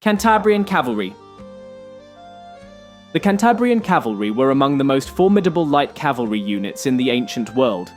Cantabrian Cavalry. The Cantabrian Cavalry were among the most formidable light cavalry units in the ancient world.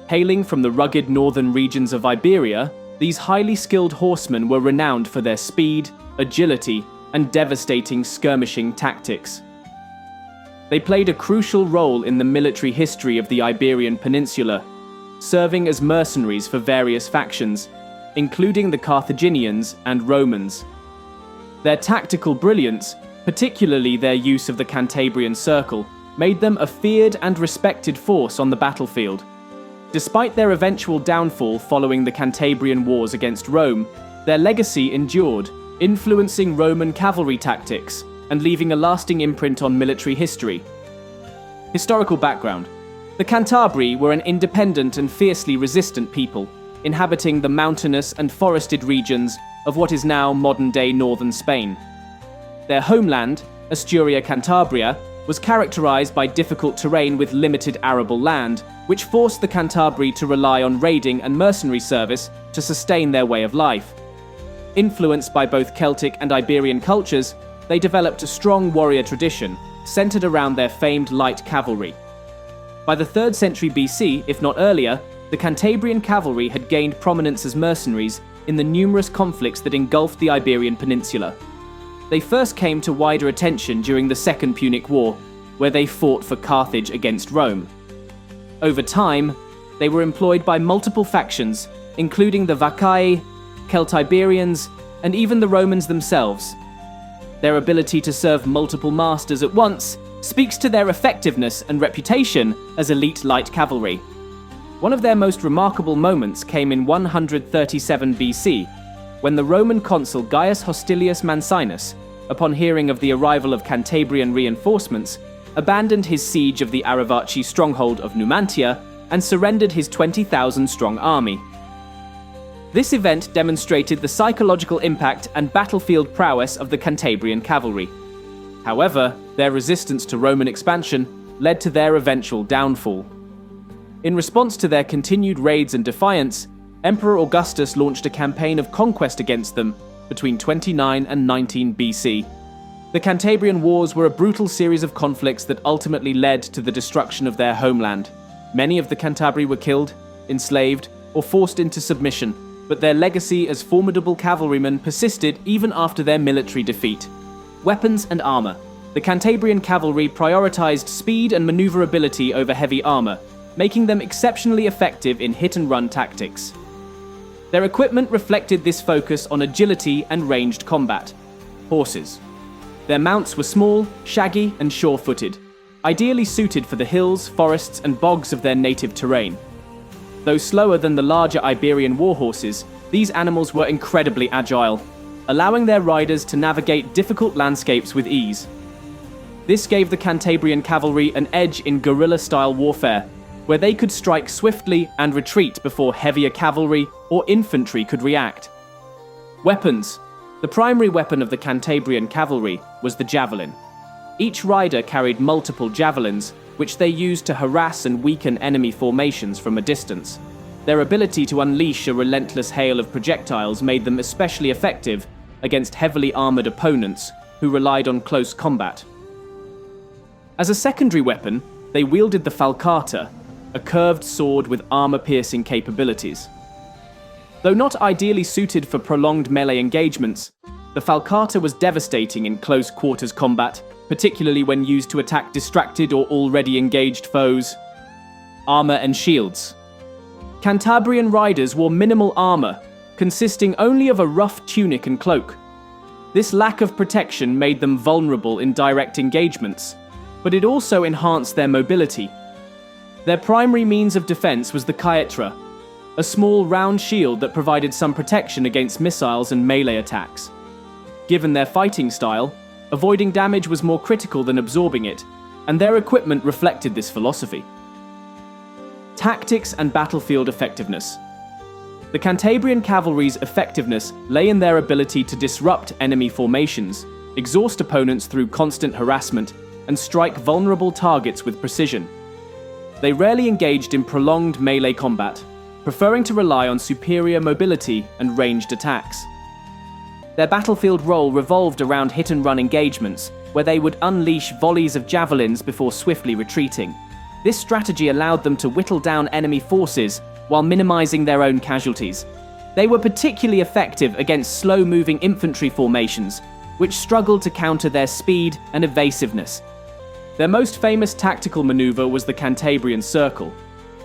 Hailing from the rugged northern regions of Iberia, these highly skilled horsemen were renowned for their speed, agility, and devastating skirmishing tactics. They played a crucial role in the military history of the Iberian Peninsula, serving as mercenaries for various factions, including the Carthaginians and Romans. Their tactical brilliance, particularly their use of the Cantabrian circle, made them a feared and respected force on the battlefield. Despite their eventual downfall following the Cantabrian Wars against Rome, their legacy endured, influencing Roman cavalry tactics and leaving a lasting imprint on military history. Historical background. The Cantabri were an independent and fiercely resistant people, inhabiting the mountainous and forested regions of what is now modern-day northern Spain. Their homeland, Asturia Cantabria, was characterized by difficult terrain with limited arable land, which forced the Cantabri to rely on raiding and mercenary service to sustain their way of life. Influenced by both Celtic and Iberian cultures, they developed a strong warrior tradition, centered around their famed light cavalry. By the 3rd century BC, if not earlier, the Cantabrian cavalry had gained prominence as mercenaries in the numerous conflicts that engulfed the Iberian Peninsula. They first came to wider attention during the Second Punic War, where they fought for Carthage against Rome. Over time, they were employed by multiple factions, including the Vacae, Celtiberians, and even the Romans themselves. Their ability to serve multiple masters at once speaks to their effectiveness and reputation as elite light cavalry. One of their most remarkable moments came in 137 BC, when the Roman consul Gaius Hostilius Mancinus, upon hearing of the arrival of Cantabrian reinforcements, abandoned his siege of the Aravaci stronghold of Numantia and surrendered his 20,000-strong army. This event demonstrated the psychological impact and battlefield prowess of the Cantabrian cavalry. However, their resistance to Roman expansion led to their eventual downfall. In response to their continued raids and defiance, Emperor Augustus launched a campaign of conquest against them between 29 and 19 BC. The Cantabrian Wars were a brutal series of conflicts that ultimately led to the destruction of their homeland. Many of the Cantabri were killed, enslaved, or forced into submission, but their legacy as formidable cavalrymen persisted even after their military defeat. Weapons and armor. The Cantabrian cavalry prioritized speed and maneuverability over heavy armor, making them exceptionally effective in hit-and-run tactics. Their equipment reflected this focus on agility and ranged combat. Horses. Their mounts were small, shaggy, and sure-footed, ideally suited for the hills, forests, and bogs of their native terrain. Though slower than the larger Iberian war horses, these animals were incredibly agile, allowing their riders to navigate difficult landscapes with ease. This gave the Cantabrian cavalry an edge in guerrilla-style warfare, where they could strike swiftly and retreat before heavier cavalry or infantry could react. Weapons. The primary weapon of the Cantabrian cavalry was the javelin. Each rider carried multiple javelins, which they used to harass and weaken enemy formations from a distance. Their ability to unleash a relentless hail of projectiles made them especially effective against heavily armored opponents who relied on close combat. As a secondary weapon, they wielded the falcata, a curved sword with armor-piercing capabilities. Though not ideally suited for prolonged melee engagements, the falcata was devastating in close-quarters combat, particularly when used to attack distracted or already engaged foes. Armor and shields. Cantabrian riders wore minimal armor, consisting only of a rough tunic and cloak. This lack of protection made them vulnerable in direct engagements, but it also enhanced their mobility. Their primary means of defense was the caetra, a small round shield that provided some protection against missiles and melee attacks. Given their fighting style, avoiding damage was more critical than absorbing it, and their equipment reflected this philosophy. Tactics and battlefield effectiveness. The Cantabrian cavalry's effectiveness lay in their ability to disrupt enemy formations, exhaust opponents through constant harassment, and strike vulnerable targets with precision. They rarely engaged in prolonged melee combat, preferring to rely on superior mobility and ranged attacks. Their battlefield role revolved around hit-and-run engagements, where they would unleash volleys of javelins before swiftly retreating. This strategy allowed them to whittle down enemy forces while minimizing their own casualties. They were particularly effective against slow-moving infantry formations, which struggled to counter their speed and evasiveness. Their most famous tactical maneuver was the Cantabrian Circle,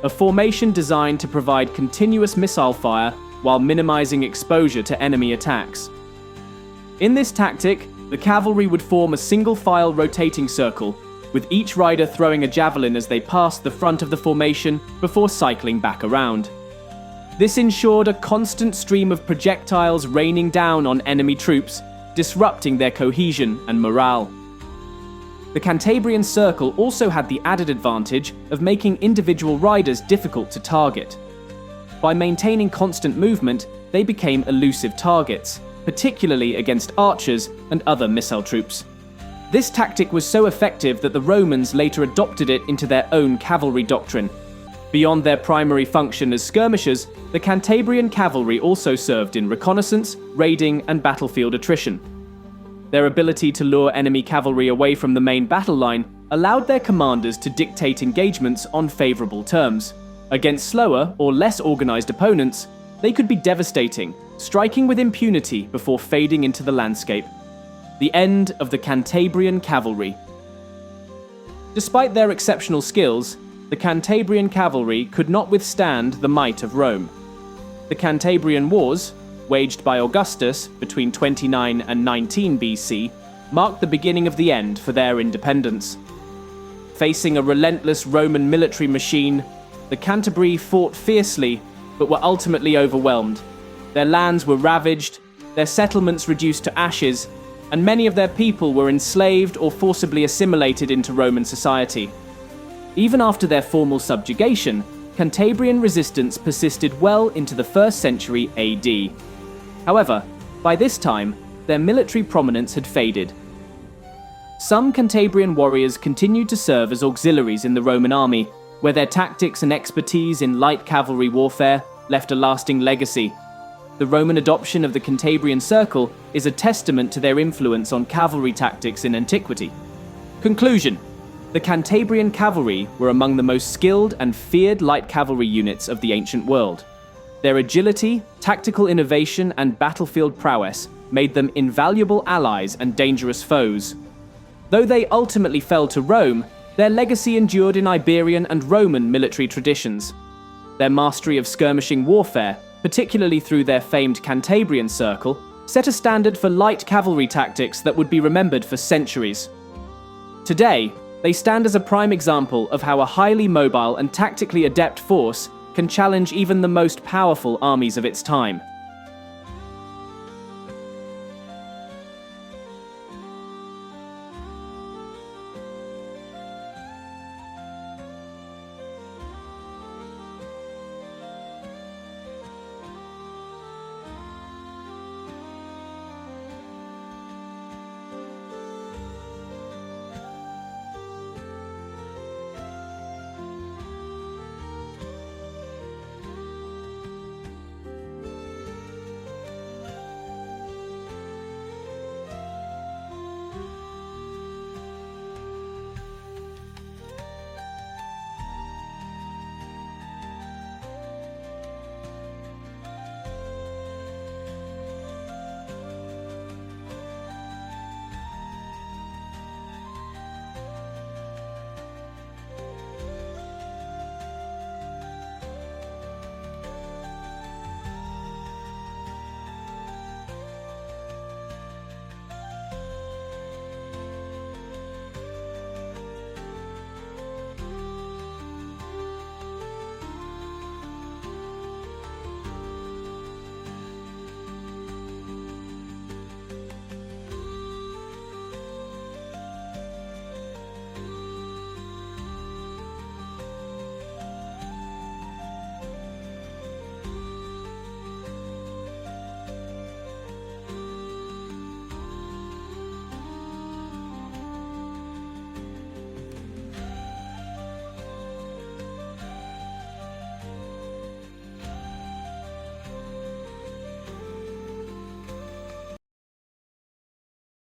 a formation designed to provide continuous missile fire while minimizing exposure to enemy attacks. In this tactic, the cavalry would form a single-file rotating circle, with each rider throwing a javelin as they passed the front of the formation before cycling back around. This ensured a constant stream of projectiles raining down on enemy troops, disrupting their cohesion and morale. The Cantabrian Circle also had the added advantage of making individual riders difficult to target. By maintaining constant movement, they became elusive targets, particularly against archers and other missile troops. This tactic was so effective that the Romans later adopted it into their own cavalry doctrine. Beyond their primary function as skirmishers, the Cantabrian Cavalry also served in reconnaissance, raiding, and battlefield attrition. Their ability to lure enemy cavalry away from the main battle line allowed their commanders to dictate engagements on favorable terms. Against slower or less organized opponents, they could be devastating, striking with impunity before fading into the landscape. The end of the Cantabrian Cavalry. Despite their exceptional skills, the Cantabrian Cavalry could not withstand the might of Rome. The Cantabrian Wars, waged by Augustus between 29 and 19 BC, marked the beginning of the end for their independence. Facing a relentless Roman military machine, the Cantabri fought fiercely, but were ultimately overwhelmed. Their lands were ravaged, their settlements reduced to ashes, and many of their people were enslaved or forcibly assimilated into Roman society. Even after their formal subjugation, Cantabrian resistance persisted well into the 1st century AD. However, by this time, their military prominence had faded. Some Cantabrian warriors continued to serve as auxiliaries in the Roman army, where their tactics and expertise in light cavalry warfare left a lasting legacy. The Roman adoption of the Cantabrian Circle is a testament to their influence on cavalry tactics in antiquity. Conclusion: the Cantabrian Cavalry were among the most skilled and feared light cavalry units of the ancient world. Their agility, tactical innovation, and battlefield prowess made them invaluable allies and dangerous foes. Though they ultimately fell to Rome, their legacy endured in Iberian and Roman military traditions. Their mastery of skirmishing warfare, particularly through their famed Cantabrian Circle, set a standard for light cavalry tactics that would be remembered for centuries. Today, they stand as a prime example of how a highly mobile and tactically adept force can challenge even the most powerful armies of its time.